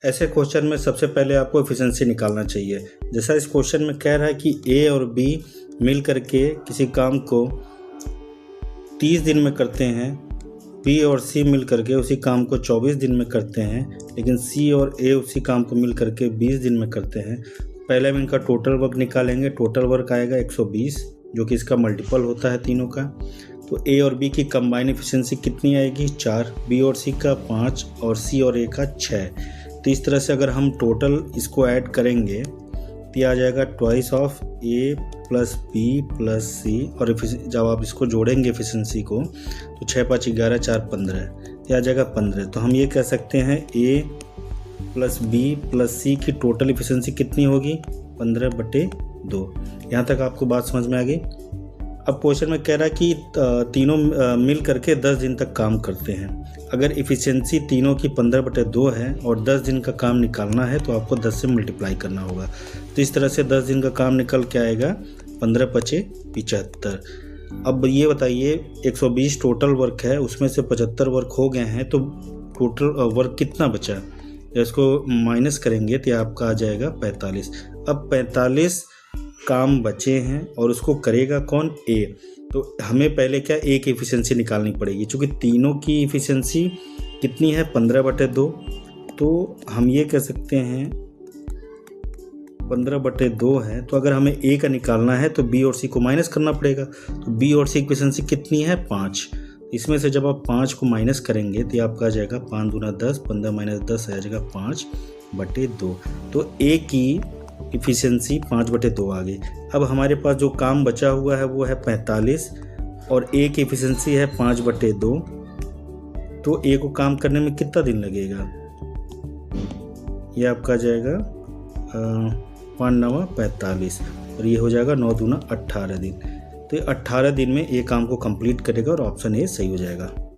ऐसे क्वेश्चन में सबसे पहले आपको एफिशिएंसी निकालना चाहिए। जैसा इस क्वेश्चन में कह रहा है कि ए और बी मिल करके किसी काम को 30 दिन में करते हैं, बी और सी मिल करके उसी काम को 24 दिन में करते हैं, लेकिन सी और ए उसी काम को मिल करके 20 दिन में करते हैं। पहले हम इनका टोटल वर्क निकालेंगे। टोटल वर्क आएगा 120, जो कि इसका मल्टीपल होता है तीनों का। तो ए और बी की कंबाइन एफिशिएंसी कितनी आएगी? 4, बी और सी का 5 और सी और ए का 6। तो इस तरह से अगर हम टोटल इसको ऐड करेंगे तो ये आ जाएगा twice of A plus B plus C, और जब आप इसको जोड़ेंगे एफिशिएंसी को तो 6 5 11 4 15, ये आ जाएगा 15। तो हम ये कह सकते हैं ए प्लस बी प्लस सी की टोटल एफिशिएंसी कितनी होगी? 15/2। यहाँ तक आपको बात समझ में आ गई? अब क्वेश्चन में कह रहा है कि तीनों मिल करके 10 दिन तक काम करते हैं। अगर एफिशिएंसी तीनों की 15/2 है और 10 दिन का काम निकालना है तो आपको 10 से मल्टीप्लाई करना होगा। तो इस तरह से 10 दिन का काम निकल के आएगा 15 × 5 = 75। अब ये बताइए 120 टोटल वर्क है, उसमें से 75 वर्क हो गए हैं, तो टोटल वर्क कितना बचा? इसको माइनस करेंगे तो आपका आ जाएगा 45। अब 45 काम बचे हैं और उसको करेगा कौन? ए। तो हमें पहले क्या ए की एफिशिएंसी निकालनी पड़ेगी, क्योंकि तीनों की एफिशिएंसी कितनी है? 15/2। तो हम ये कह सकते हैं 15/2 है, तो अगर हमें ए का निकालना है तो बी और सी को माइनस करना पड़ेगा। तो बी और सी की एफिशिएंसी कितनी है? 5। इसमें से जब आप 5 को माइनस करेंगे तो आपका आ जाएगा 5 दूना 10, 15 - 10 आ जाएगा 5/2। तो ए की इफिशिएंसी 5/2 आ गई। अब हमारे पास जो काम बचा हुआ है वो है 45 और ए की इफिशिएंसी है 5/2। तो ए को काम करने में कितना दिन लगेगा? ये आपका आ जाएगा 5 × 9 = 45 और ये हो जाएगा 9 दूना 18 दिन। तो ये 18 दिन में ए काम को कंप्लीट करेगा और ऑप्शन ए सही हो जाएगा।